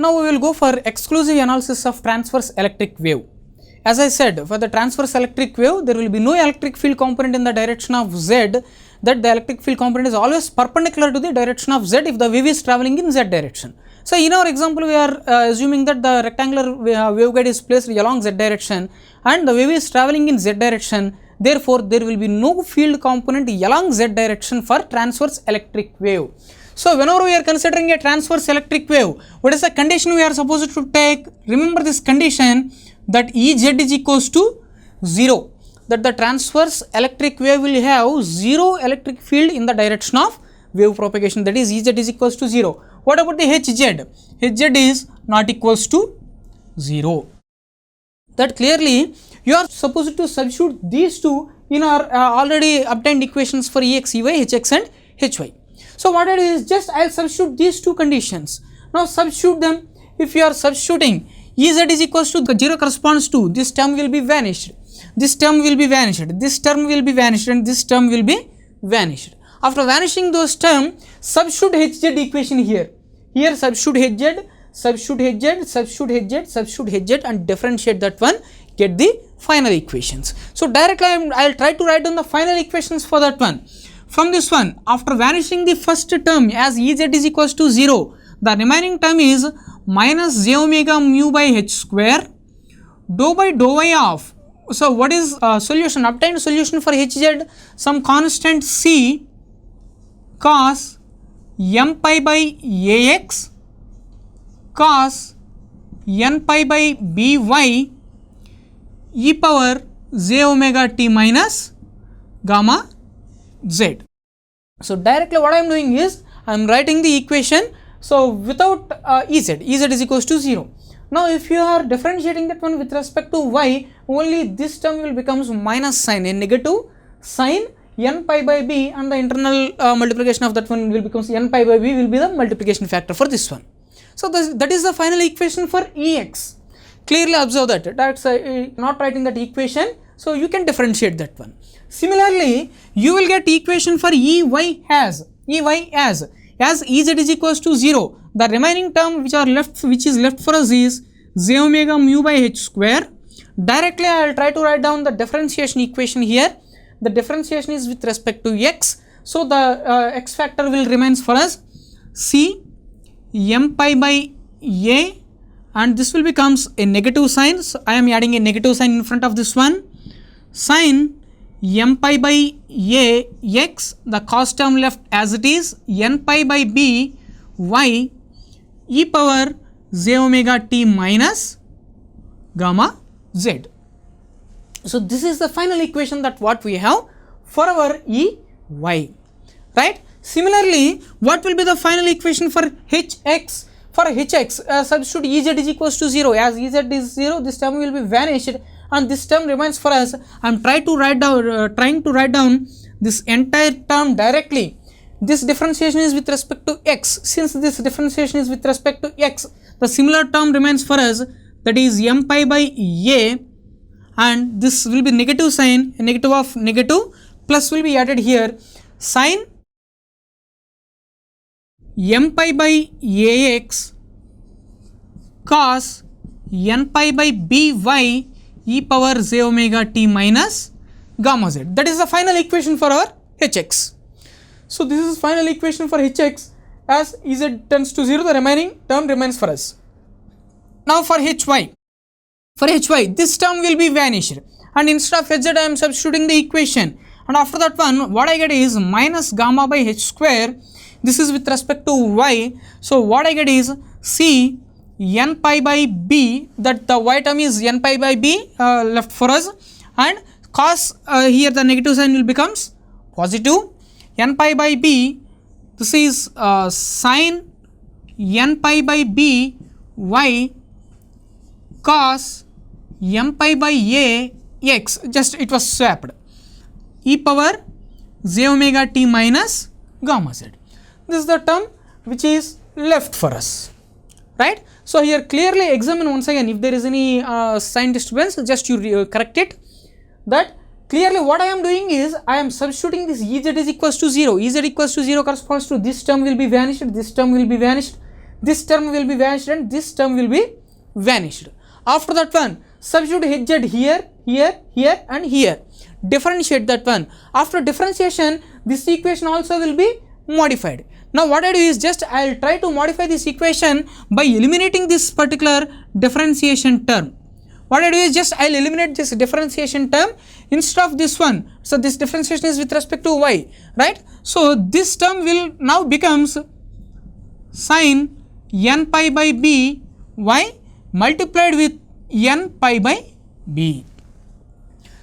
Now we will go for exclusive analysis of transverse electric wave. As I said, for the transverse electric wave, there will be no electric field component in the direction of z, that the electric field component is always perpendicular to the direction of z if the wave is travelling in z direction. So, in our example, we are assuming that the rectangular waveguide is placed along z direction and the wave is travelling in z direction. Therefore, there will be no field component along z direction for transverse electric wave. So, whenever we are considering a transverse electric wave, what is the condition we are supposed to take? Remember this condition, that Ez is equals to 0, that the transverse electric wave will have 0 electric field in the direction of wave propagation, that is Ez is equals to 0. What about the Hz? Hz is not equals to 0. That clearly you are supposed to substitute these two in our already obtained equations for Ex, Ey, Hx and Hy. So, what I do is just I will substitute these two conditions. Now, substitute them. If you are substituting, Ez is equals to 0 corresponds to this term will be vanished, this term will be vanished, this term will be vanished and this term will be vanished. After vanishing those terms, substitute Hz equation here. Here substitute Hz, substitute Hz, substitute Hz, substitute Hz and differentiate that one, get the final equations. So, directly I will try to write down the final equations for that one. From this one, after vanishing the first term as Ez is equals to 0, the remaining term is minus j omega mu by h square dou by dou y of. So, what is solution? Obtained solution for Hz, some constant C cos m pi by ax cos n pi by by e power j omega t minus gamma z. So, directly what I am doing is I am writing the equation. So, without Ez is equals to 0. Now, if you are differentiating that one with respect to y, only this term will becomes minus sign, a negative sign n pi by b, and the internal multiplication of that one will becomes n pi by b will be the multiplication factor for this one. So, that is the final equation for Ex. Clearly observe that, that's not writing that equation. So, you can differentiate that one. Similarly, you will get equation for Ey as Ez is equals to 0, the remaining term which is left for us is j omega mu by h square. Directly I will try to write down the differentiation equation here. The differentiation is with respect to x. So, the x factor will remains for us C m pi by a, and this will becomes a negative sign. So, I am adding a negative sign in front of this one, sin m pi by a x, the cos term left as it is, n pi by b y e power j omega t minus gamma z. So, this is the final equation that what we have for our Ey, right. Similarly, what will be the final equation for Hx? For Hx, substitute Ez is equals to 0, as Ez is 0, this term will be vanished and this term remains for us. I am trying to write down this entire term directly. This differentiation is with respect to x. Since this differentiation is with respect to x, the similar term remains for us, that is m pi by a, and this will be negative sign, a negative of negative, plus will be added here, sin m pi by ax cos n pi by by e power j omega t minus gamma z. That is the final equation for our Hx. So, this is final equation for Hx. As Ez tends to 0, the remaining term remains for us. Now, for Hy, this term will be vanished, and instead of Hz I am substituting the equation, and after that one what I get is minus gamma by h square. This is with respect to y. So, what I get is C n pi by b, that the y term is n pi by b left for us, and cos here the negative sign will becomes positive, n pi by b, this is sin n pi by b y cos m pi by a x, just it was swapped, e power j omega t minus gamma z. This is the term which is left for us, right. So, here clearly examine once again, if there is any sign disturbance, just you correct it. That clearly what I am doing is I am substituting this Ez is equals to 0, Ez equals to 0 corresponds to this term will be vanished, this term will be vanished, this term will be vanished and this term will be vanished. After that one, substitute Hz here, here, here and here. Differentiate that one. After differentiation, this equation also will be modified. Now what I do is just I will try to modify this equation by eliminating this particular differentiation term. What I do is just I will eliminate this differentiation term instead of this one. So this differentiation is with respect to y, right? So this term will now becomes sin n pi by b y multiplied with n pi by b.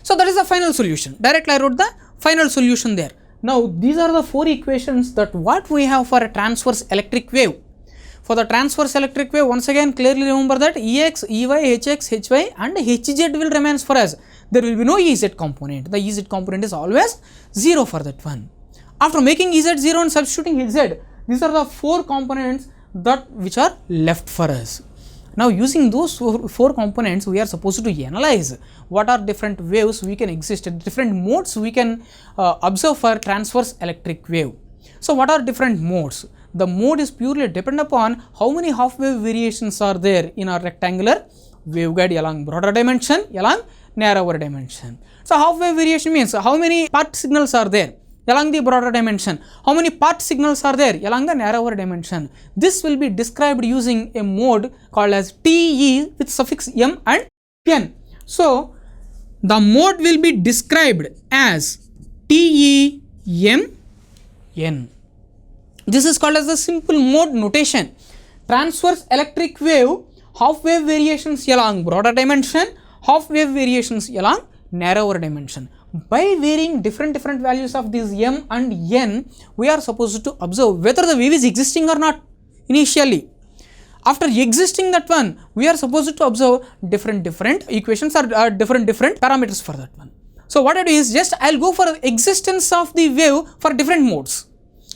So that is the final solution. Directly I wrote the final solution there. Now these are the 4 equations that what we have for a transverse electric wave. For the transverse electric wave, once again clearly remember that Ex, Ey, Hx, Hy and Hz will remains for us. There will be no Ez component. The Ez component is always 0 for that one. After making Ez 0 and substituting Hz, these are the 4 components that which are left for us. Now using those 4 components, we are supposed to analyze what are different waves we can exist, different modes we can observe for transverse electric wave. So what are different modes? The mode is purely dependent upon how many half wave variations are there in our rectangular waveguide along broader dimension, along narrower dimension. So half wave variation means how many part signals are there along the broader dimension, how many part signals are there along the narrower dimension. This will be described using a mode called as TE with suffix M and N. So the mode will be described as TE M N. This is called as the simple mode notation. Transverse electric wave, half wave variations along broader dimension, half wave variations along narrower dimension. By varying different values of these M and N, we are supposed to observe whether the wave is existing or not initially. After existing that one, we are supposed to observe different equations or different parameters for that one. So what I do is just I will go for existence of the wave for different modes.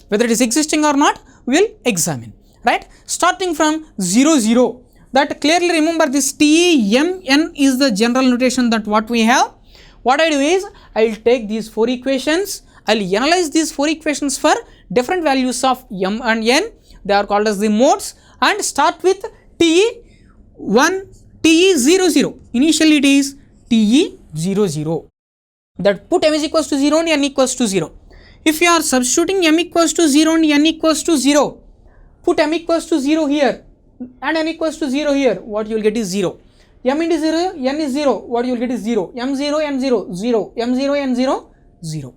Whether it is existing or not, we will examine, right? Starting from 0, 0. That clearly remember this TEMN is the general notation that what we have. What I do is, I will take these 4 equations, I will analyze these 4 equations for different values of M and N, they are called as the modes, and start with TE1, TE00, initially it is TE00, that put M is equals to 0 and N equals to 0. If you are substituting M equals to 0 and N equals to 0, put M equals to 0 here and N equals to 0 here, what you will get is 0. M into 0, N is 0, what you will get is 0, M0, N0, 0, M0, N0, 0.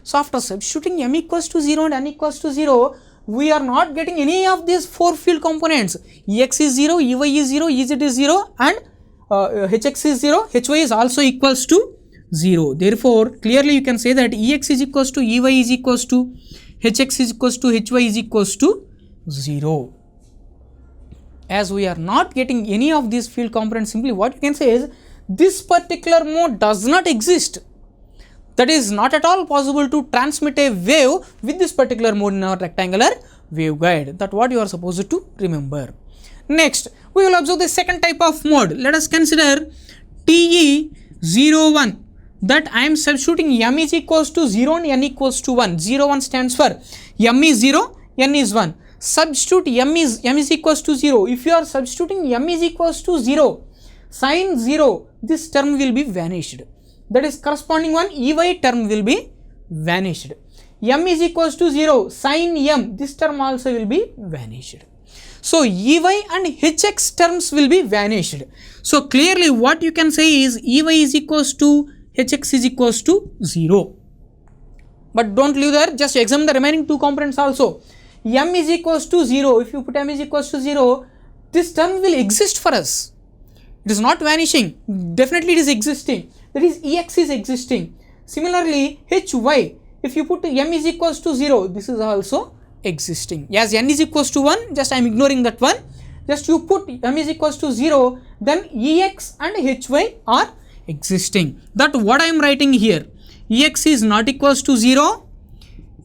So after substituting M equals to 0 and N equals to 0, we are not getting any of these 4 field components. Ex is 0, Ey is 0, Ez is 0 and Hx is 0, Hy is also equals to 0. Therefore, clearly you can say that Ex is equals to Ey is equals to Hx is equals to Hy is equals to 0. As we are not getting any of these field components, simply what you can say is this particular mode does not exist. That is not at all possible to transmit a wave with this particular mode in our rectangular waveguide. That what you are supposed to remember. Next, we will observe the second type of mode. Let us consider TE01. That I am substituting M is equals to 0 and N equals to 1. 0, 1 stands for M is 0, N is 1. Substitute M is equals to 0. If you are substituting M is equals to 0, sin 0, this term will be vanished. That is corresponding one Ey term will be vanished. M is equals to 0, sin M, this term also will be vanished. So Ey and Hx terms will be vanished. So clearly what you can say is Ey is equals to Hx is equals to 0. But don't leave there, just examine the remaining 2 components also. M is equals to 0, if you put M is equals to 0, this term will exist for us. It is not vanishing, definitely it is existing, that is Ex is existing. Similarly, Hy, if you put M is equals to 0, this is also existing. As N is equals to 1, just I am ignoring that one, just you put M is equals to 0, then Ex and Hy are existing. That what I am writing here, Ex is not equals to 0,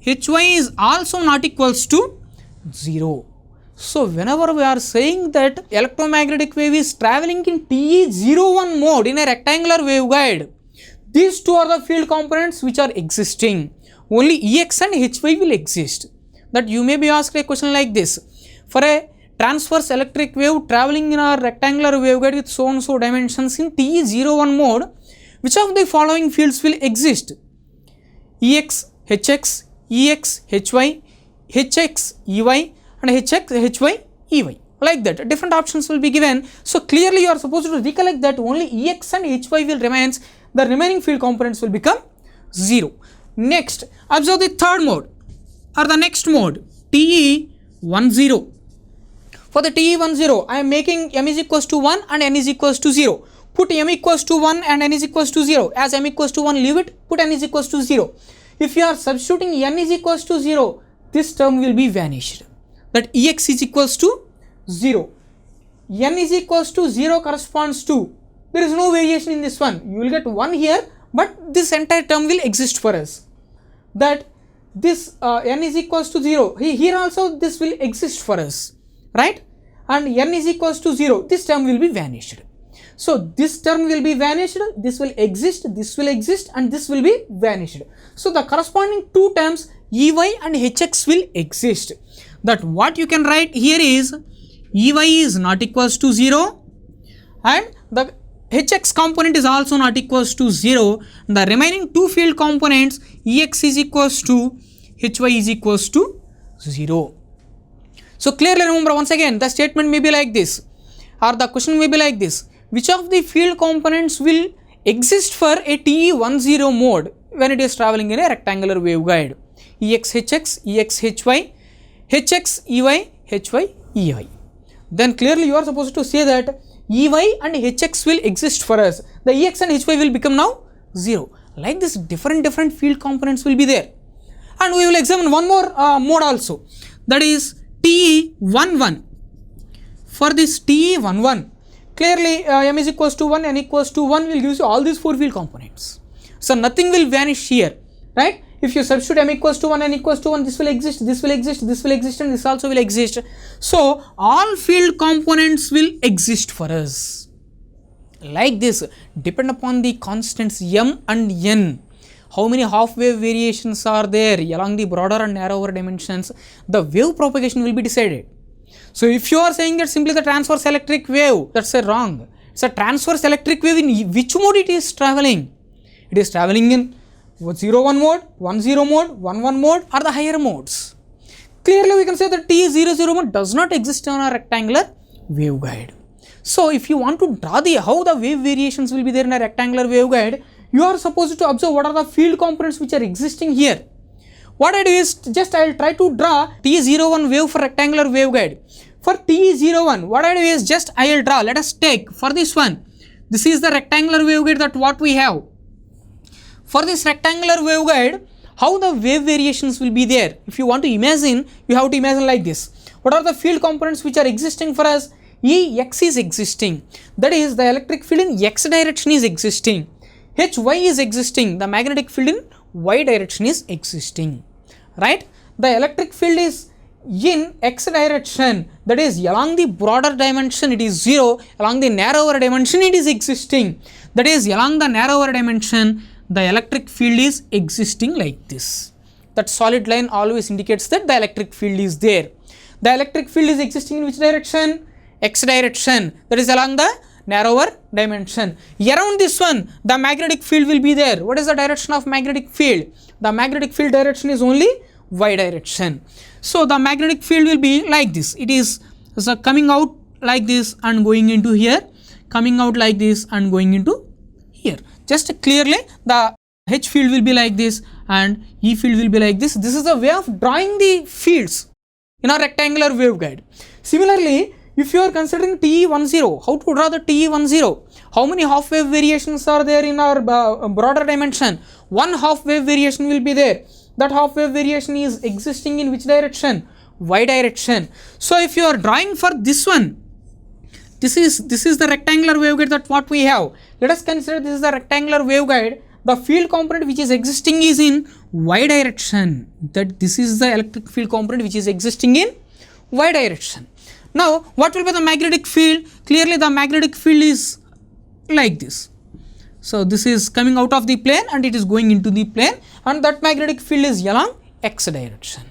Hy is also not equals to 0. So whenever we are saying that electromagnetic wave is traveling in TE01 mode in a rectangular waveguide, these 2 are the field components which are existing. Only Ex and Hy will exist. That you may be asked a question like this. For a transverse electric wave traveling in our rectangular waveguide with so and so dimensions in TE01 mode, which of the following fields will exist? Ex, Hx, Ex, Hy, Hx, Ey and Hx, Hy, Ey. Like that, different options will be given. So clearly you are supposed to recollect that only Ex and Hy will remain, the remaining field components will become 0. Next, observe the third mode or the next mode, TE10. For the TE10, I am making m is equals to 1 and n is equals to 0. Put m equals to 1 and n is equals to 0. As m equals to 1, leave it, put n is equals to 0. If you are substituting n is equals to 0, this term will be vanished. That Ex is equals to 0. N is equals to 0 corresponds to, there is no variation in this one. You will get 1 here, but this entire term will exist for us. That this n is equals to 0. Here also this will exist for us, right? And n is equals to 0. This term will be vanished. So this term will be vanished, this will exist, and this will be vanished. So the corresponding two terms Ey and Hx will exist. That what you can write here is Ey is not equals to 0 and the Hx component is also not equals to 0. The remaining two field components Ex is equals to Hy is equals to 0. So clearly remember once again, the statement may be like this or the question may be like this. Which of the field components will exist for a TE10 mode when it is traveling in a rectangular waveguide? Ex Hx, Ex Hy, Hx Ey, Hy Ei. Then clearly you are supposed to say that Ey and Hx will exist for us. The Ex and Hy will become now 0. Like this, different field components will be there. And we will examine one more mode also. That is TE11. For this TE11, clearly m is equals to 1, n equals to 1 will give you all these four field components. So nothing will vanish here, right? If you substitute m equals to 1, n equals to 1, this will exist, this will exist, this will exist, and this also will exist. So all field components will exist for us. Like this, depend upon the constants m and n. How many half wave variations are there along the broader and narrower dimensions, the wave propagation will be decided. So if you are saying that simply the transverse electric wave, that's a wrong. It's a transverse electric wave in which mode it is traveling? It is traveling in 0-1 mode, 1-0 mode, 1-1 mode or the higher modes. Clearly we can say that T00 mode does not exist on a rectangular waveguide. So if you want to draw how the wave variations will be there in a rectangular waveguide, you are supposed to observe what are the field components which are existing here. What I do is just I will try to draw T01 wave for rectangular waveguide. For T01, what I do is just I will draw, let us take for this one, this is the rectangular waveguide that what we have. For this rectangular waveguide, how the wave variations will be there? If you want to imagine, you have to imagine like this. What are the field components which are existing for us? Ex is existing, that is the electric field in x direction is existing. Hy is existing, the magnetic field in y direction is existing, right? The electric field is in x direction, that is along the broader dimension it is 0, along the narrower dimension it is existing, that is along the narrower dimension the electric field is existing like this. That solid line always indicates that the electric field is there. The electric field is existing in which direction? X direction, that is along the narrower dimension. Around this one, the magnetic field will be there. What is the direction of magnetic field? The magnetic field direction is only y direction. So the magnetic field will be like this. It is coming out like this and going into here, coming out like this and going into here. Just clearly the H field will be like this and E field will be like this. This is a way of drawing the fields in our rectangular waveguide. Similarly, if you are considering TE10, how to draw the TE10? How many half wave variations are there in our broader dimension? One half wave variation will be there. That half wave variation is existing in which direction? Y direction. So if you are drawing for this one, this is the rectangular waveguide that what we have. Let us consider this is the rectangular waveguide. The field component which is existing is in y direction. That this is the electric field component which is existing in y direction. Now, what will be the magnetic field? Clearly, the magnetic field is like this. So, this is coming out of the plane and it is going into the plane, and that magnetic field is along x direction.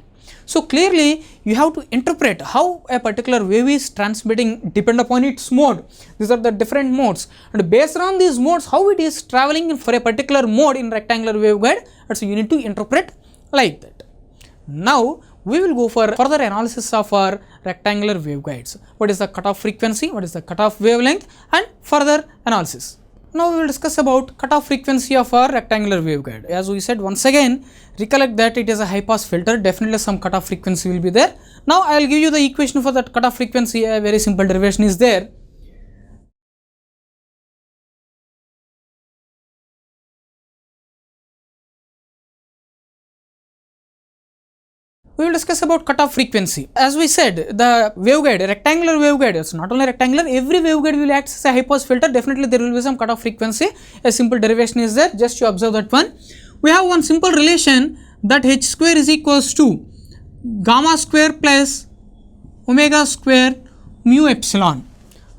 So clearly you have to interpret how a particular wave is transmitting depend upon its mode. These are the different modes, and based on these modes how it is traveling for a particular mode in rectangular waveguide, and so you need to interpret like that. Now we will go for further analysis of our rectangular waveguides. What is the cutoff frequency, what is the cutoff wavelength, and further analysis. Now we will discuss about cutoff frequency of our rectangular waveguide. As we said, once again recollect that it is a high pass filter, definitely some cutoff frequency will be there. Now I will give you the equation for that cutoff frequency. A very simple derivation is there. We will discuss about cutoff frequency. As we said, the waveguide, rectangular waveguide, it's not only rectangular, every waveguide will act as a high pass filter. Definitely there will be some cutoff frequency. A simple derivation is there, just you observe that one. We have one simple relation that h square is equals to gamma square plus omega square mu epsilon,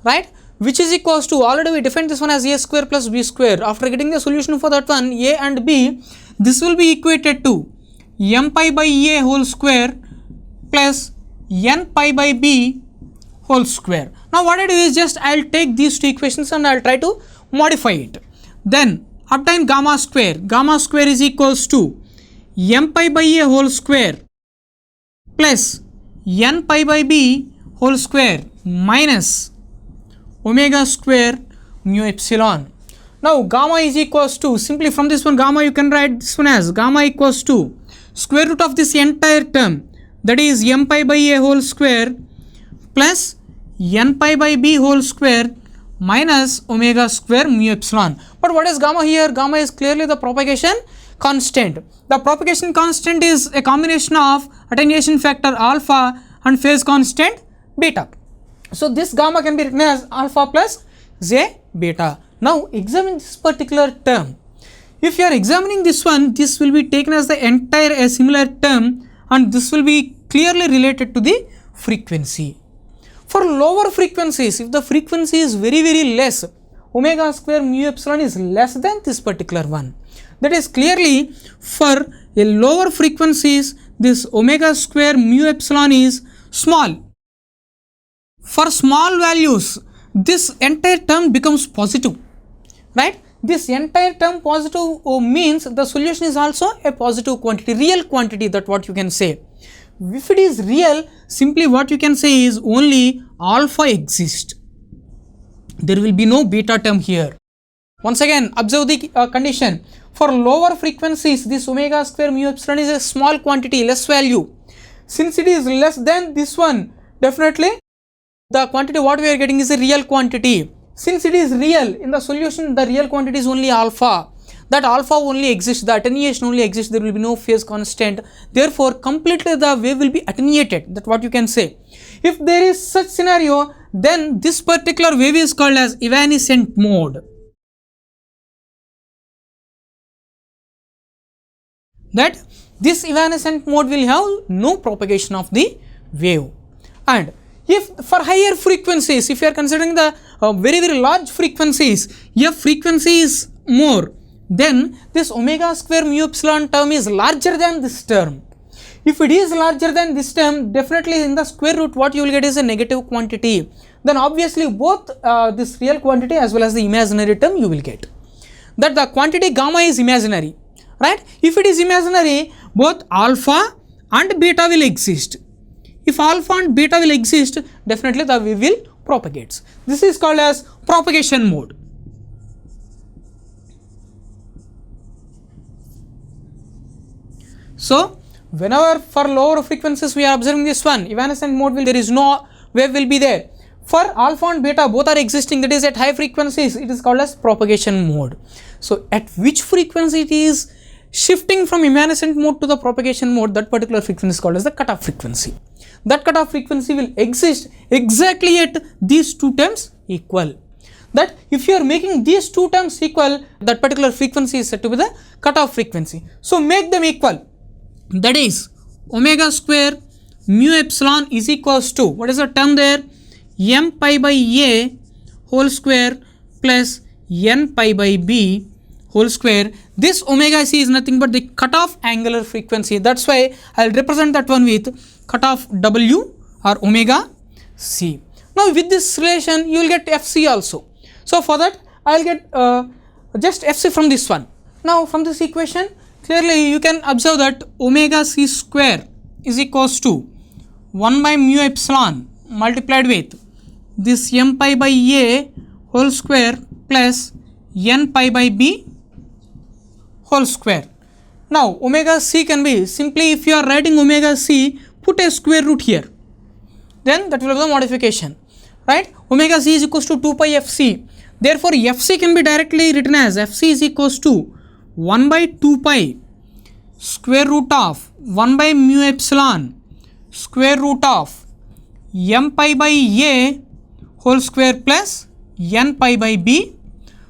right? Which is equals to, already we defined this one as a square plus b square. After getting the solution for that one, a and b, this will be equated to m pi by a whole square plus n pi by b whole square. Now what I do is just I will take these two equations and I will try to modify it. Then obtain gamma square. Gamma square is equals to m pi by a whole square plus n pi by b whole square minus omega square mu epsilon. Now gamma is equals to, simply from this one gamma you can write this one as gamma equals to square root of this entire term, that is m pi by a whole square plus n pi by b whole square minus omega square mu epsilon. But what is gamma here? Gamma is clearly the propagation constant. The propagation constant is a combination of attenuation factor alpha and phase constant beta. So this gamma can be written as alpha plus j beta. Now examine this particular term. If you are examining this one, this will be taken as the entire a similar term, and this will be clearly related to the frequency. For lower frequencies, if the frequency is very less, omega square mu epsilon is less than this particular one. That is clearly for a lower frequencies, this omega square mu epsilon is small. For small values, this entire term becomes positive, right? This entire term positive means the solution is also a positive quantity, real quantity, that what you can say. If it is real, simply what you can say is only alpha exists. There will be no beta term here. Once again, observe the condition. For lower frequencies, this omega square mu epsilon is a small quantity, less value. Since it is less than this one, definitely the quantity what we are getting is a real quantity. Since it is real, in the solution the real quantity is only alpha. That alpha only exists, the attenuation only exists, there will be no phase constant. Therefore, completely the wave will be attenuated. That's what you can say. If there is such scenario, then this particular wave is called as evanescent mode. That this evanescent mode will have no propagation of the wave. And if for higher frequencies, if you are considering the very large frequencies, if frequency is more, then this omega square mu epsilon term is larger than this term. If it is larger than this term, definitely in the square root what you will get is a negative quantity. Then obviously both this real quantity as well as the imaginary term you will get. That the quantity gamma is imaginary, right? If it is imaginary, both alpha and beta will exist. If alpha and beta will exist, definitely the wave will propagate. This is called as propagation mode. So whenever for lower frequencies we are observing this one, evanescent mode will, there is no wave will be there. For alpha and beta both are existing, that is at high frequencies, it is called as propagation mode. So at which frequency it is shifting from evanescent mode to the propagation mode, that particular frequency is called as the cutoff frequency. That cutoff frequency will exist exactly at these two terms equal. That if you are making these two terms equal, that particular frequency is said to be the cutoff frequency. So make them equal. That is omega square mu epsilon is equals to, what is the term there? M pi by a whole square plus n pi by b whole square. This omega c is nothing but the cutoff angular frequency. That's why I'll represent that one with cutoff W or omega c. Now with this relation you will get Fc also. So for that I'll get just Fc from this one. Now from this equation clearly you can observe that omega c square is equals to 1 by mu epsilon multiplied with this m pi by a whole square plus n pi by b whole square. Now omega c can be simply, if you are writing omega c, put a square root here, then that will be the modification, right? Omega c is equals to 2 pi fc. Therefore fc can be directly written as fc is equals to 1 by 2 pi square root of 1 by mu epsilon square root of m pi by a whole square plus n pi by b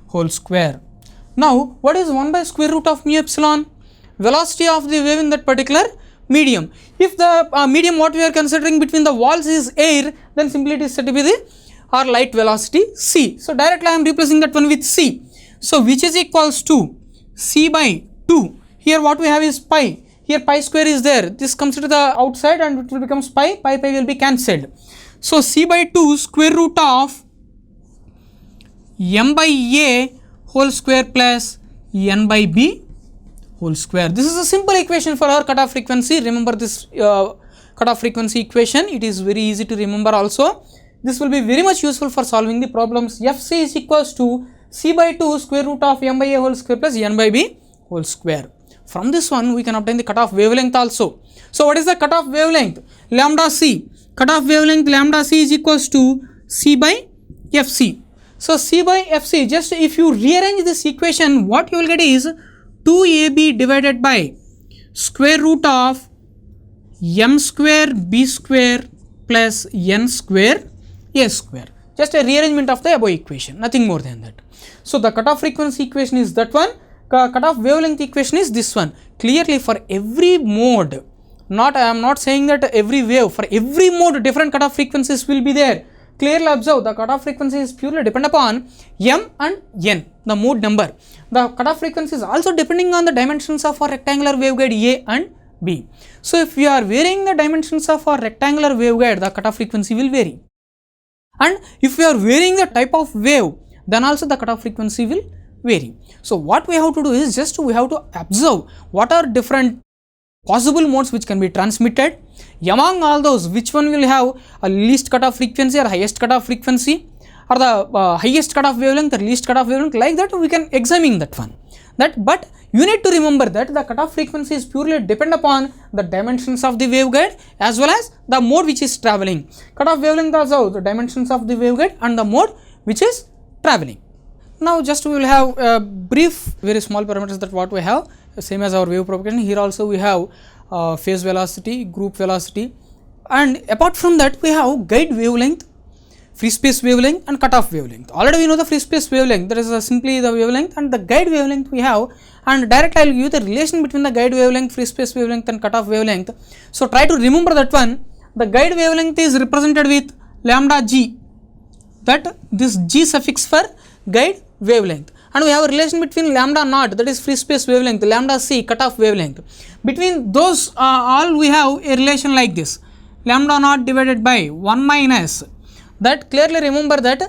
whole square. Now what is 1 by square root of mu epsilon? Velocity of the wave in that particular medium. If the medium what we are considering between the walls is air, then simply it is said to be the or light velocity c. So directly I am replacing that one with c. So which is equals to c by 2. Here what we have is pi. Here pi square is there. This comes to the outside and it will become pi. Pi will be cancelled. So c by 2 square root of m by a whole square plus n by b whole square. This is a simple equation for our cutoff frequency. Remember this cutoff frequency equation. It is very easy to remember also. This will be very much useful for solving the problems. Fc is equals to c by 2 square root of m by a whole square plus n by b whole square. From this one we can obtain the cutoff wavelength also. So what is the cutoff wavelength? Lambda c. Cutoff wavelength lambda c is equals to c by fc. So c by fc, just if you rearrange this equation, what you will get is 2ab divided by square root of m square b square plus n square a square. Just a rearrangement of the above equation, nothing more than that. So the cutoff frequency equation is that one, cutoff wavelength equation is this one. Clearly for every mode, I am not saying that every wave, for every mode different cutoff frequencies will be there. Clearly observe the cutoff frequency is purely depend upon m and n, the mode number. The cutoff frequency is also depending on the dimensions of our rectangular waveguide A and B. So if we are varying the dimensions of our rectangular waveguide, the cutoff frequency will vary. And if we are varying the type of wave, then also the cutoff frequency will vary. So what we have to do is just we have to observe what are different possible modes which can be transmitted. Among all those, which one will have a least cutoff frequency or highest cutoff frequency, or the highest cutoff wavelength or least cutoff wavelength, like that we can examine that one. But you need to remember that the cutoff frequency is purely depend upon the dimensions of the waveguide as well as the mode which is traveling. Cutoff wavelength also the dimensions of the waveguide and the mode which is traveling. Now just we will have a brief, very small parameters that what we have, same as our wave propagation. Here also we have phase velocity, group velocity, and apart from that we have guide wavelength, free space wavelength and cutoff wavelength. Already we know the free space wavelength, that is simply the wavelength, and the guide wavelength we have, and directly I will give you the relation between the guide wavelength, free space wavelength and cutoff wavelength. So try to remember that one. The guide wavelength is represented with lambda g, that this g suffix for guide wavelength, and we have a relation between lambda naught, that is free space wavelength, lambda c, cutoff wavelength. Between those all we have a relation like this, lambda naught divided by 1 minus, that clearly remember that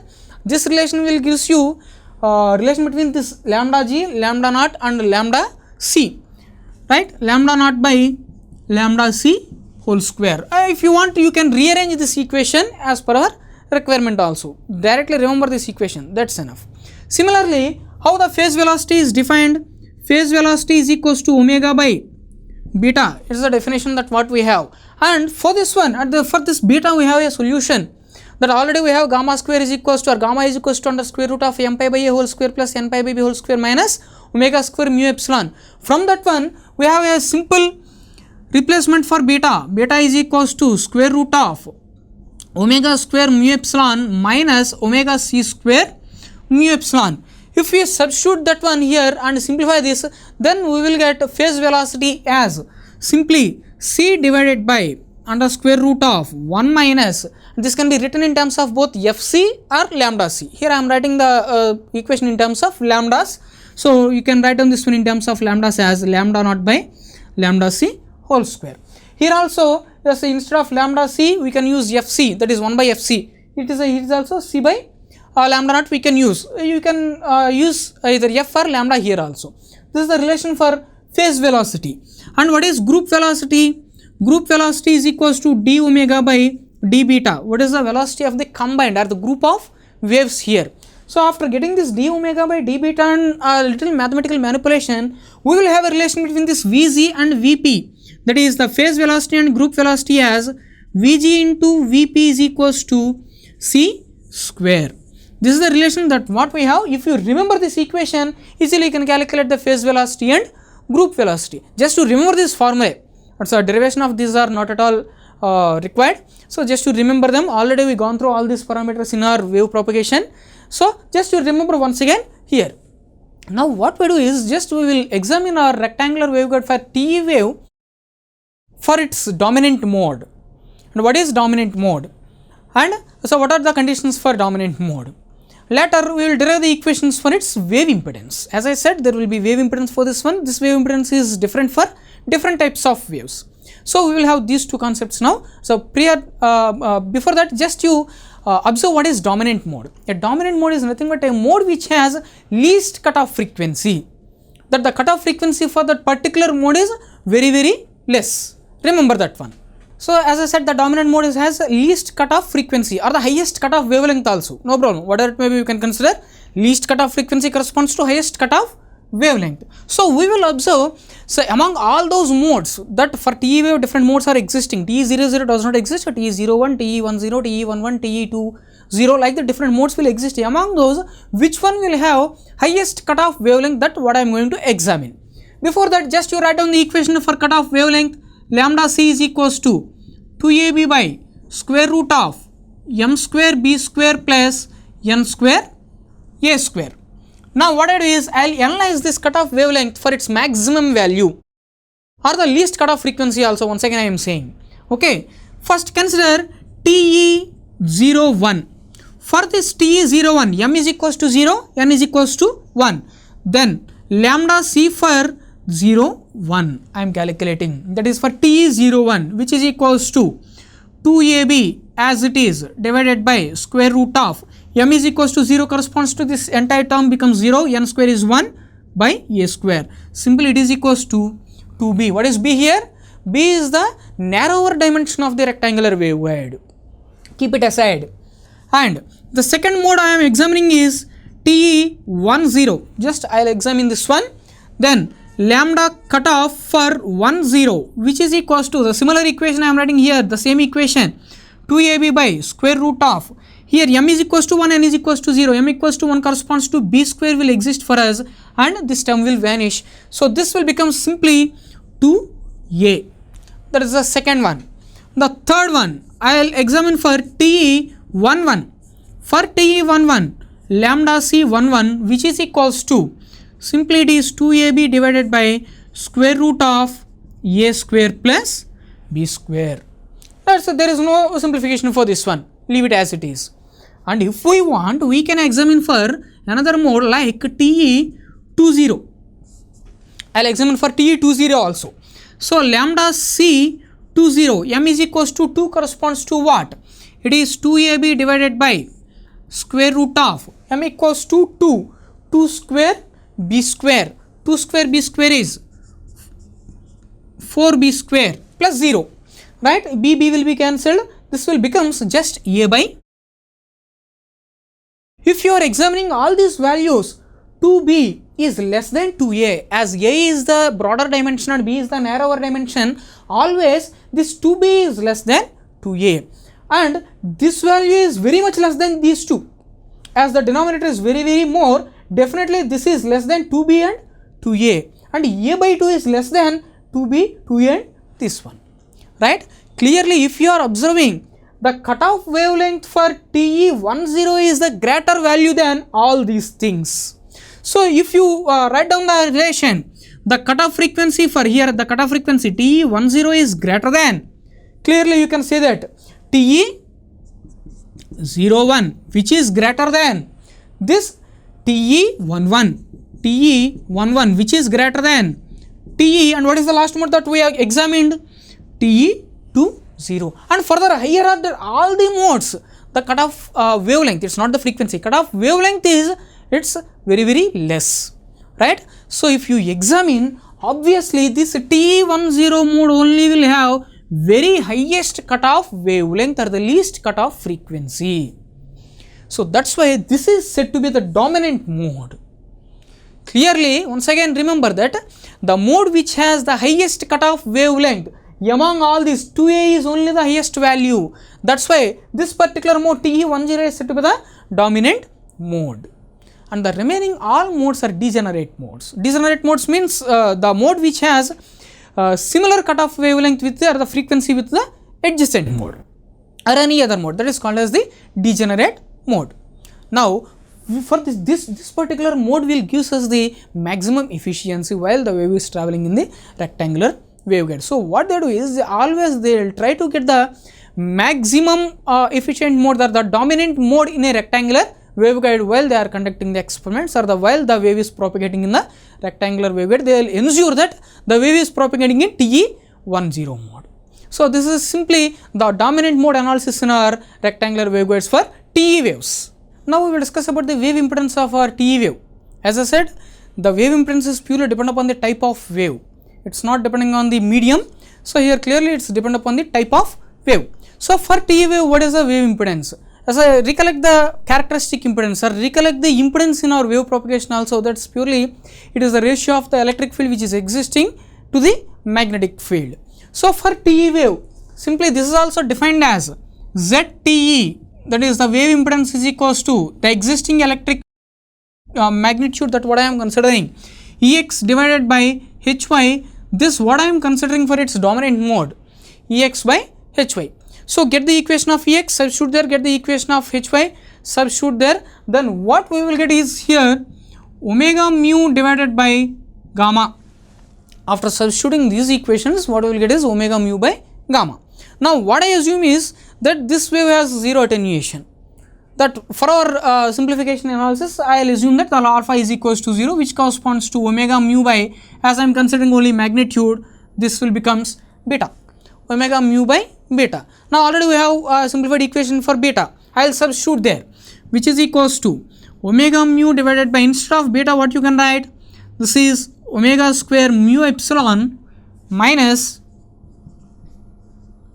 this relation will gives you relation between this lambda g, lambda naught and lambda c, right? Lambda naught by lambda c whole square. If you want, you can rearrange this equation as per our requirement also. Directly remember this equation, that's enough. Similarly, how the phase velocity is defined? Phase velocity is equals to omega by beta. It is the definition that what we have. And for this one, for this beta we have a solution. That already we have gamma square is equals to, or gamma is equals to under square root of m pi by a whole square plus n pi by b whole square minus omega square mu epsilon. From that one, we have a simple replacement for beta. Beta is equals to square root of omega square mu epsilon minus omega c square mu epsilon. If we substitute that one here and simplify this, then we will get phase velocity as simply c divided by under square root of 1 minus, this can be written in terms of both fc or lambda c. Here I am writing the equation in terms of lambdas. So you can write down this one in terms of lambdas as lambda naught by lambda c whole square. Here also, just instead of lambda c, we can use fc, that is 1 by fc. It is also c by lambda naught we can use. You can use either f or lambda here also. This is the relation for phase velocity. And what is group velocity? Group velocity is equals to d omega by d beta. What is the velocity of the combined or the group of waves here? So after getting this d omega by d beta and a little mathematical manipulation, we will have a relation between this Vg and Vp. That is the phase velocity and group velocity as Vg into Vp is equals to c square. This is the relation that what we have. If you remember this equation, easily you can calculate the phase velocity and group velocity. Just to remember this formula. So derivation of these are not at all required. So just to remember them, already we gone through all these parameters in our wave propagation. So just to remember once again here. Now what we do is just we will examine our rectangular waveguide for TE wave for its dominant mode. And what is dominant mode? And so what are the conditions for dominant mode? Later we will derive the equations for its wave impedance. As I said, there will be wave impedance for this one. This wave impedance is different for different types of waves. So we will have these two concepts now. So before that, just you observe what is dominant mode. A dominant mode is nothing but a mode which has least cutoff frequency. That the cutoff frequency for that particular mode is very less. Remember that one. So as I said, the dominant mode has least cutoff frequency or the highest cutoff wavelength also. No problem. Whatever it may be, you can consider least cutoff frequency corresponds to highest cutoff wavelength. So we will observe, so among all those modes that for TE wave different modes are existing. TE00 does not exist, TE01, TE10, TE11, TE20, like the different modes will exist. Among those, which one will have highest cutoff wavelength, that what I am going to examine. Before that, just you write down the equation for cutoff wavelength. Lambda c is equals to 2ab by square root of m square b square plus n square a square. Now what I do is I will analyze this cutoff wavelength for its maximum value or the least cutoff frequency also. Once again I am saying, okay, first consider TE01. For this TE01, m is equals to 0, n is equals to 1. Then lambda c for 0, 1 I am calculating, that is for TE01, which is equals to 2ab as it is divided by square root of m is equals to 0 corresponds to this entire term becomes 0, n square is 1 by a square. Simply it is equals to 2b. What is b here? b is the narrower dimension of the rectangular waveguide. Keep it aside. And the second mode I am examining is TE10. Just I will examine this one. Then lambda cutoff for 10, which is equals to the similar equation I am writing here, the same equation, 2ab by square root of, here m is equals to 1, n is equals to 0, m equals to 1 corresponds to b square will exist for us and this term will vanish. So this will become simply 2a. That is the second one. The third one I will examine for TE11. For TE11, lambda c11, which is equals to, simply it is 2ab divided by square root of a square plus b square. So there is no simplification for this one. Leave it as it is. And if we want, we can examine for another mode like TE20. I will examine for TE20 also. So lambda c20, m is equals to 2 corresponds to what? It is 2ab divided by square root of m equals to 2 square b square. 2 square b square is 4b square plus 0. Right? b will be cancelled. This will becomes just a by. If you are examining all these values, 2b is less than 2a, as a is the broader dimension and b is the narrower dimension, always this 2b is less than 2a, and this value is very much less than these two. As the denominator is very more, definitely this is less than 2b and 2a, and a by 2 is less than 2b, 2a and this one. Right? Clearly, if you are observing, the cutoff wavelength for TE10 is the greater value than all these things. So if you write down the relation, the cutoff frequency for here, the cutoff frequency TE10 is greater than, clearly you can say that TE01, which is greater than this TE11. TE11 which is greater than TE, and what is the last mode that we have examined? TE20. And further higher order all the modes, the cutoff wavelength, it's not the frequency, cutoff wavelength is, it's very less, right? So if you examine, obviously this TE10 mode only will have very highest cutoff wavelength or the least cutoff frequency. So that's why this is said to be the dominant mode. Clearly, once again remember that the mode which has the highest cutoff wavelength among all these, 2A is only the highest value. That's why this particular mode TE10 is said to be the dominant mode. And the remaining all modes are degenerate modes. Degenerate modes means the mode which has similar cutoff wavelength with the frequency with the adjacent mode or any other mode, that is called as the degenerate mode. Now for this particular mode will gives us the maximum efficiency while the wave is traveling in the rectangular waveguide. So what they do is they will try to get the maximum efficient mode or the dominant mode in a rectangular waveguide while they are conducting the experiments, or while the wave is propagating in the rectangular waveguide. They will ensure that the wave is propagating in TE10 mode. So this is simply the dominant mode analysis in our rectangular waveguides for TE waves. Now we will discuss about the wave impedance of our TE wave. As I said, the wave impedance is purely dependent upon the type of wave. It's not depending on the medium. So here clearly it's dependent upon the type of wave. So for TE wave, what is the wave impedance? As I recollect the characteristic impedance or recollect the impedance in our wave propagation also, that's purely, it is the ratio of the electric field which is existing to the magnetic field. So for TE wave, simply this is also defined as ZTE, that is the wave impedance is equals to the existing electric magnitude, that what I am considering, Ex divided by Hy, this what I am considering for its dominant mode, Ex by Hy. So get the equation of Ex, substitute there, get the equation of Hy, substitute there, then what we will get is here omega mu divided by gamma. After substituting these equations, what we will get is omega mu by gamma. Now what I assume is that this wave has zero attenuation. That for our simplification analysis, I will assume that the alpha is equals to 0, which corresponds to omega mu by, as I am considering only magnitude, this will becomes beta, omega mu by beta. Now already we have a simplified equation for beta. I will substitute there, which is equals to omega mu divided by, instead of beta what you can write, this is omega square mu epsilon minus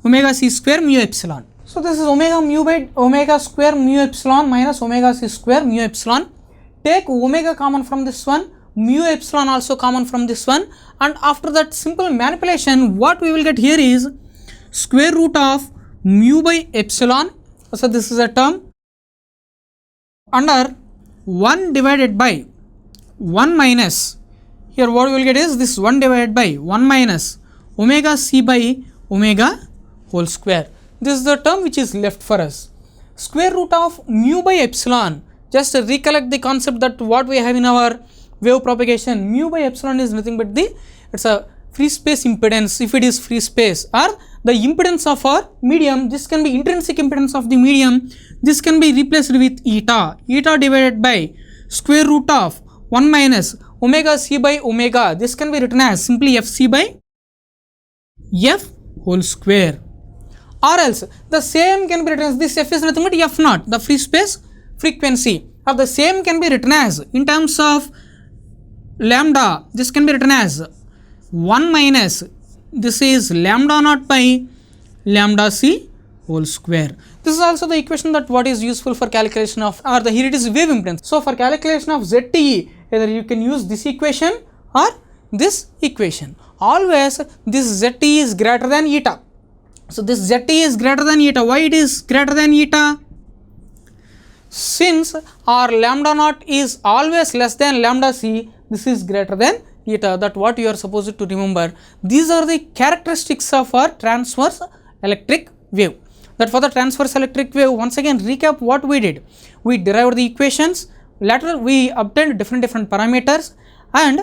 omega c square mu epsilon. So this is omega mu by omega square mu epsilon minus omega c square mu epsilon. Take omega common from this one, mu epsilon also common from this one, and after that simple manipulation, what we will get here is square root of mu by epsilon. So this is a term under 1 divided by 1 minus, here what we will get is this 1 divided by 1 minus omega c by omega whole square. This is the term which is left for us. Square root of mu by epsilon, just recollect the concept that what we have in our wave propagation, mu by epsilon is nothing but it's a free space impedance, if it is free space, or the impedance of our medium. This can be intrinsic impedance of the medium, this can be replaced with eta divided by square root of 1 minus omega c by omega, this can be written as simply fc by f whole square. Or else the same can be written as, this f is nothing but f naught, the free space frequency, or the same can be written as in terms of lambda, this can be written as 1 minus, this is lambda naught by lambda c whole square. This is also the equation that what is useful for calculation of, or the here it is wave impedance. So for calculation of ZTE, either you can use this equation or this equation. Always this ZTE is greater than eta. So this ZTE is greater than eta. Why it is greater than eta? Since our lambda naught is always less than lambda c, this is greater than eta. That what you are supposed to remember. These are the characteristics of our transverse electric wave. That for the transverse electric wave, once again recap what we did. We derived the equations, later we obtained different parameters, and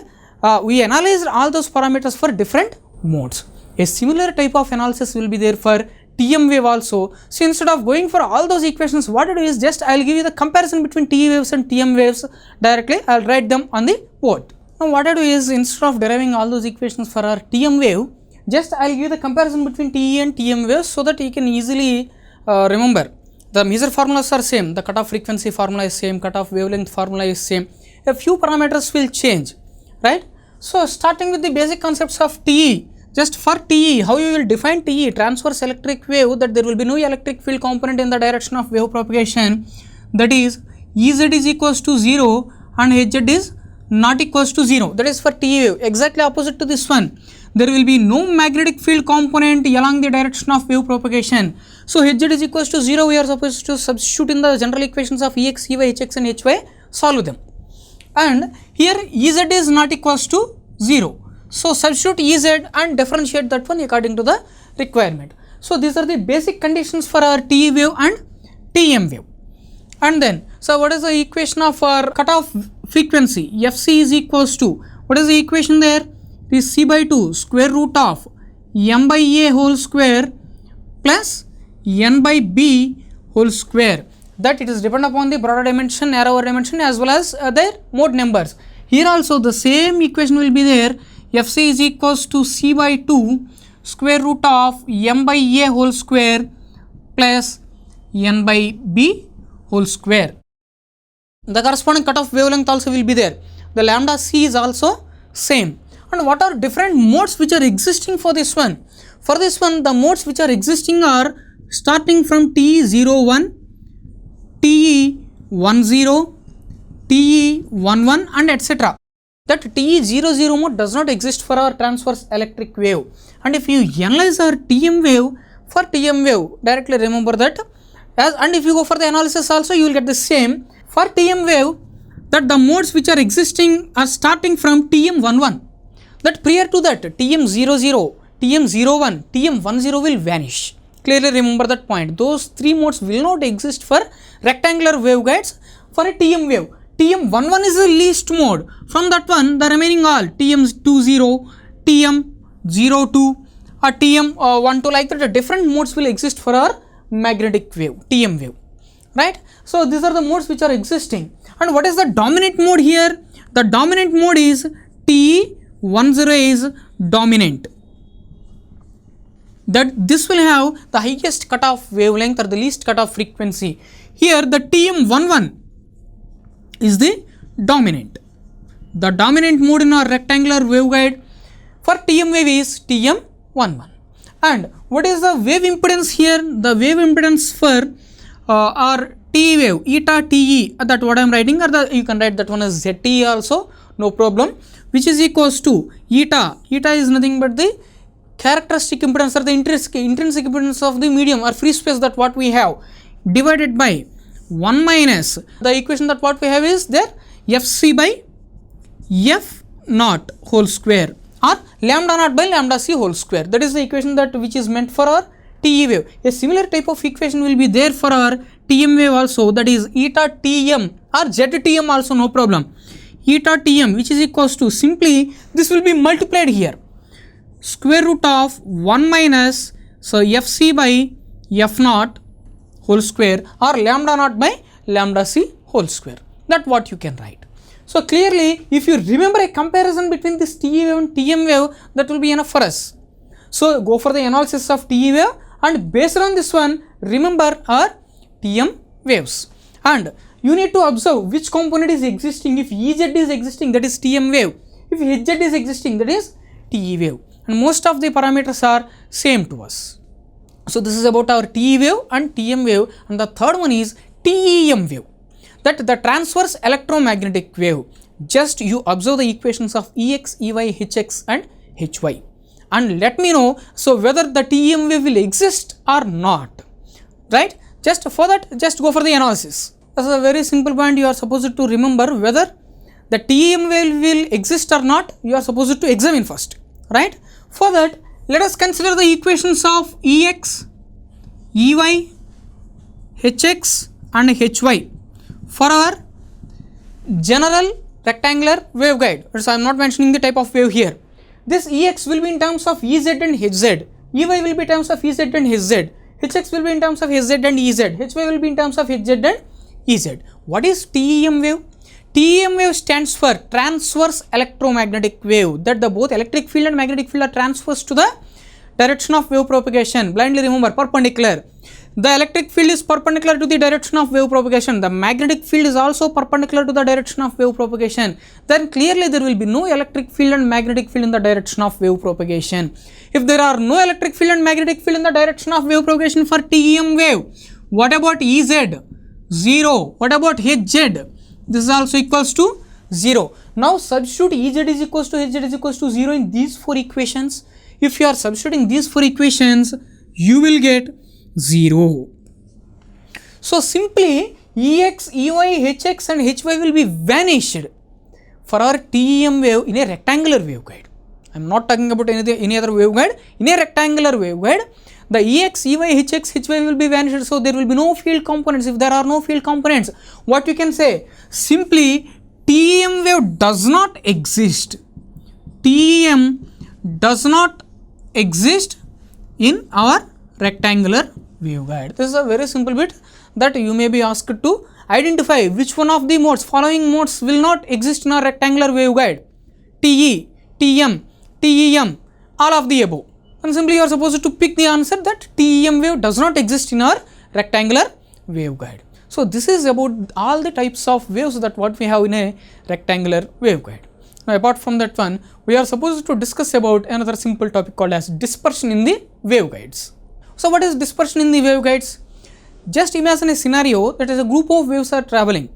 we analyzed all those parameters for different modes. A similar type of analysis will be there for TM wave also. So instead of going for all those equations, what I do is just I will give you the comparison between TE waves and TM waves directly. I will write them on the board. Now what I do is, instead of deriving all those equations for our TM wave, just I will give the comparison between TE and TM waves so that you can easily remember. The measure formulas are same, the cutoff frequency formula is same, cutoff wavelength formula is same. A few parameters will change, right? So starting with the basic concepts of TE, just for TE, how you will define TE, transverse electric wave, that there will be no electric field component in the direction of wave propagation, that is Ez is equals to 0 and Hz is not equals to 0, that is for TE wave. Exactly opposite to this one, there will be no magnetic field component along the direction of wave propagation. So Hz is equals to 0, we are supposed to substitute in the general equations of Ex, Ey, Hx and Hy, solve them. And here Ez is not equals to 0. So substitute Ez and differentiate that one according to the requirement. So these are the basic conditions for our TE wave and TM wave. And then, so what is the equation of our cutoff frequency? Fc is equals to, what is the equation there? It is C by 2 square root of m by a whole square plus n by b whole square. That it is dependent upon the broader dimension, narrower dimension as well as their mode numbers. Here also the same equation will be there. Fc is equals to C by 2 square root of m by a whole square plus n by b whole square. The corresponding cutoff wavelength also will be there. The lambda c is also same. And what are different modes which are existing for this one? For this one, the modes which are existing are starting from TE01, TE10, TE11 and etc. That TE00 mode does not exist for our transverse electric wave. And if you analyze our TM wave, for TM wave, directly remember that. And if you go for the analysis also, you will get the same. For TM wave, that the modes which are existing are starting from TM11. That prior to that, TM00, TM01, TM10 will vanish. Clearly remember that point. Those three modes will not exist for rectangular waveguides. For a TM wave, TM11 is the least mode. From that one, the remaining all TM20, TM02 or TM12, like that, different modes will exist for our magnetic wave, TM wave, right? So these are the modes which are existing. And what is the dominant mode here? The dominant mode is TE10 is dominant. That this will have the highest cutoff wavelength or the least cutoff frequency. Here the TM11 is the dominant. The dominant mode in our rectangular waveguide for TM wave is TM11. And what is the wave impedance here? The wave impedance for our TE wave, eta TE, that what I am writing, or you can write that one as ZTE also, no problem, which is equals to eta. Eta is nothing but the characteristic impedance or the intrinsic impedance of the medium or free space that what we have, divided by 1 minus the equation that what we have is there, Fc by F naught whole square or lambda naught by lambda c whole square. That is the equation that which is meant for our TE wave. A similar type of equation will be there for our TM wave also, that is eta Tm or ZTM also, no problem. Eta Tm, which is equals to, simply this will be multiplied here, square root of 1 minus, so Fc by F naught whole square or lambda naught by lambda c whole square. That what you can write. So clearly, if you remember a comparison between this TE wave and TM wave, that will be enough for us. So go for the analysis of TE wave, and based on this one, remember our TM waves. And you need to observe which component is existing. If Ez is existing, that is TM wave. If Hz is existing, that is TE wave. And most of the parameters are same to us. So this is about our TE wave and TM wave. And the third one is TEM wave. That the transverse electromagnetic wave. Just you observe the equations of Ex, Ey, Hx and Hy. And let me know, so whether the TEM wave will exist or not, right? Just for that, just go for the analysis. That's a very simple point. You are supposed to remember whether the TEM wave will exist or not. You are supposed to examine first, right? For that, let us consider the equations of Ex, Ey, Hx and Hy for our general rectangular waveguide. So I am not mentioning the type of wave here. This Ex will be in terms of Ez and Hz. Ey will be in terms of Ez and Hz. Hx will be in terms of Hz and Ez, Hy will be in terms of Hz and Ez. What is TEM wave? TEM wave stands for transverse electromagnetic wave, that the both electric field and magnetic field are transverse to the direction of wave propagation. Blindly remember, perpendicular. The electric field is perpendicular to the direction of wave propagation. The magnetic field is also perpendicular to the direction of wave propagation. Then clearly there will be no electric field and magnetic field in the direction of wave propagation. If there are no electric field and magnetic field in the direction of wave propagation for TEM wave, what about Ez? 0. What about Hz? This is also equals to 0. Now substitute Ez is equals to Hz is equals to 0 in these 4 equations. If you are substituting these 4 equations, you will get 0. So simply Ex, Ey, Hx and Hy will be vanished for our TEM wave in a rectangular waveguide. I am not talking about any other waveguide. In a rectangular waveguide, the Ex, Ey, Hx, Hy will be vanished. So there will be no field components. If there are no field components, what you can say? Simply TEM wave does not exist. TEM does not exist in our rectangular waveguide. This is a very simple bit that you may be asked to identify which one of the modes, following modes will not exist in our rectangular waveguide. TE, TM, TEM, all of the above. And simply you are supposed to pick the answer that TEM wave does not exist in our rectangular waveguide. So this is about all the types of waves that what we have in a rectangular waveguide. Now apart from that one, we are supposed to discuss about another simple topic called as dispersion in the waveguides. So what is dispersion in the waveguides? Just imagine a scenario that is a group of waves are traveling.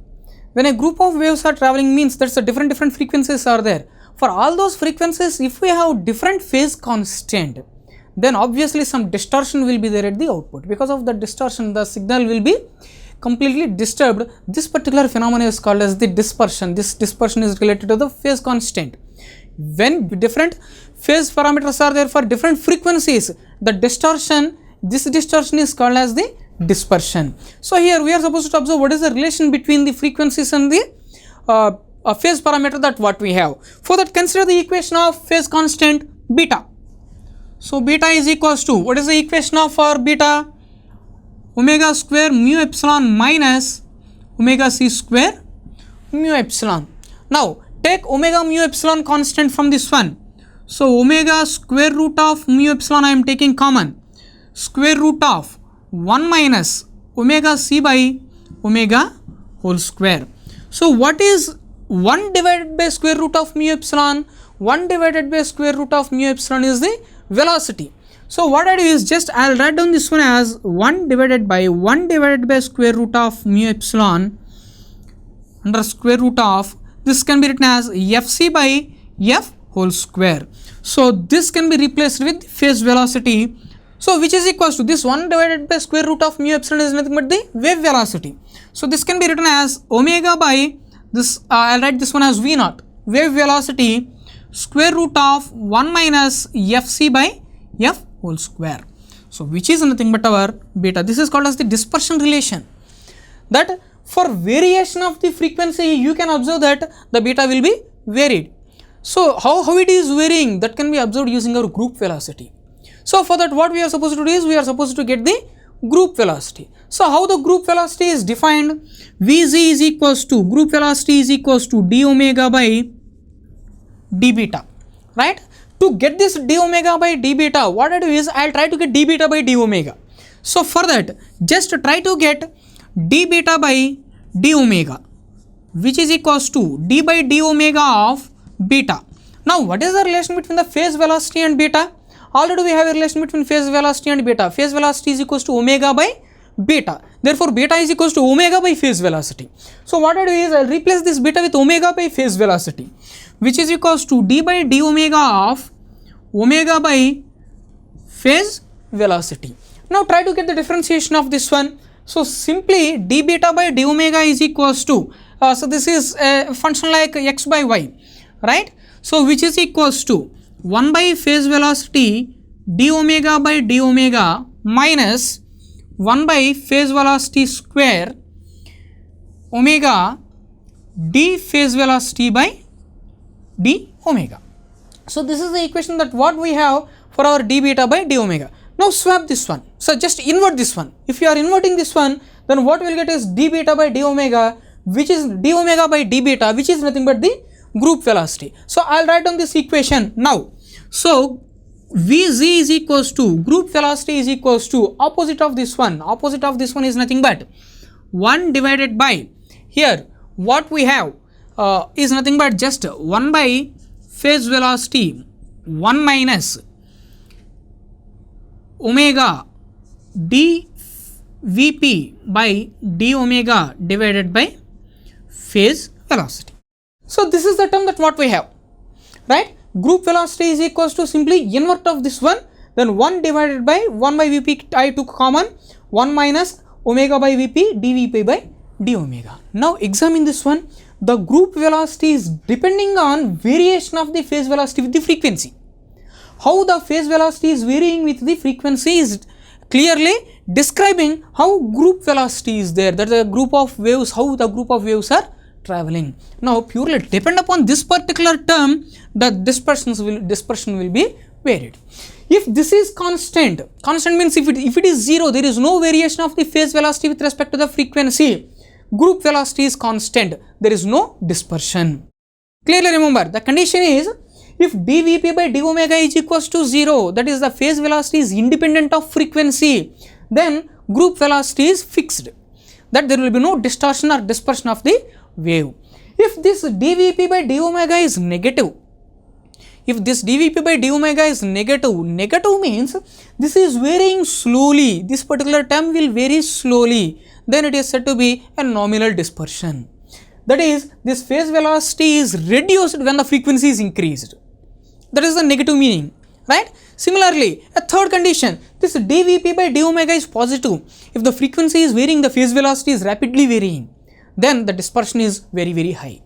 When a group of waves are traveling means that different frequencies are there. For all those frequencies, if we have different phase constant, then obviously some distortion will be there at the output. Because of the distortion, the signal will be completely disturbed. This particular phenomenon is called as the dispersion. This dispersion is related to the phase constant. When different phase parameters are there for different frequencies, the distortion, this distortion is called as the dispersion. So here we are supposed to observe what is the relation between the frequencies and the phase parameter that what we have. For that, consider the equation of phase constant beta. So beta is equals to, what is the equation of for beta? Omega square mu epsilon minus omega c square mu epsilon. Now take omega mu epsilon constant from this one. So omega square root of mu epsilon I am taking common. Square root of 1 minus omega c by omega whole square. So what is 1 divided by square root of mu epsilon? 1 divided by square root of mu epsilon is the velocity. So what I do is just I will write down this one as 1 divided by square root of mu epsilon under square root of, this can be written as fc by f whole square. So this can be replaced with phase velocity. So which is equals to this 1 divided by square root of mu epsilon is nothing but the wave velocity. So this can be written as omega by this, I'll write this one as v naught, wave velocity square root of 1 minus fc by f whole square. So which is nothing but our beta. This is called as the dispersion relation, that for variation of the frequency you can observe that the beta will be varied. So how it is varying, that can be observed using our group velocity. So for that, what we are supposed to do is we are supposed to get the group velocity. So how the group velocity is defined? Vz is equals to, group velocity is equals to d omega by d beta, right? To get this d omega by d beta, what I do is I will try to get d beta by d omega. So for that, just try to get d beta by d omega, which is equals to d by d omega of beta. Now what is the relation between the phase velocity and beta? Already we have a relation between phase velocity and beta. Phase velocity is equals to omega by beta. Therefore, beta is equals to omega by phase velocity. So what I do is I will replace this beta with omega by phase velocity, which is equals to d by d omega of omega by phase velocity. Now try to get the differentiation of this one. So simply d beta by d omega is equals to, so this is a function like x by y, right? So which is equals to 1 by phase velocity d omega by d omega minus 1 by phase velocity square omega d phase velocity by d omega. So this is the equation that what we have for our d beta by d omega. Now swap this one. So just invert this one. If you are inverting this one, then what we'll get is d beta by d omega, which is d omega by d beta, which is nothing but the group velocity. So I'll write down this equation now. So Vz is equals to, group velocity is equals to, opposite of this one is nothing but 1 divided by, here what we have is nothing but just 1 by phase velocity 1 minus omega dvp by d omega divided by phase velocity. So this is the term that what we have, right? Group velocity is equals to simply invert of this one, then 1 divided by 1 by vp I took common, 1 minus omega by vp dvp by d omega. Now examine this one. The group velocity is depending on variation of the phase velocity with the frequency. How the phase velocity is varying with the frequency is clearly describing how group velocity is there, that the group of waves, how the group of waves are traveling. Now purely depend upon this particular term, the dispersion will be varied. If this is constant means if it is 0, there is no variation of the phase velocity with respect to the frequency. Group velocity is constant, there is no dispersion. Clearly remember, the condition is if dvp by d omega is equals to 0, that is the phase velocity is independent of frequency, then group velocity is fixed, that there will be no distortion or dispersion of the wave. If this dvp by d omega is negative, negative means this is varying slowly, this particular term will vary slowly, then it is said to be a nominal dispersion. That is, this phase velocity is reduced when the frequency is increased. That is the negative meaning, right? Similarly, a third condition, this dvp by d omega is positive. If the frequency is varying, the phase velocity is rapidly varying, then the dispersion is very, very high.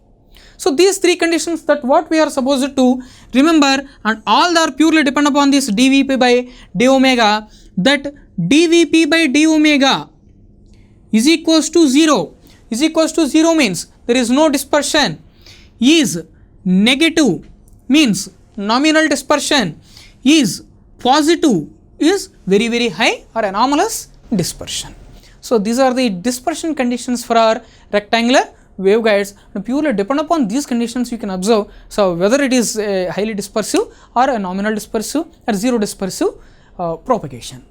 So these three conditions that what we are supposed to remember, and all are purely depend upon this dvp by d omega, that dvp by d omega is equals to 0. Is equals to 0 means there is no dispersion. Is negative means nominal dispersion. Is positive is very, very high or anomalous dispersion. So these are the dispersion conditions for our rectangular waveguides. Purely depend upon these conditions you can observe, so whether it is a highly dispersive or a nominal dispersive or zero dispersive propagation.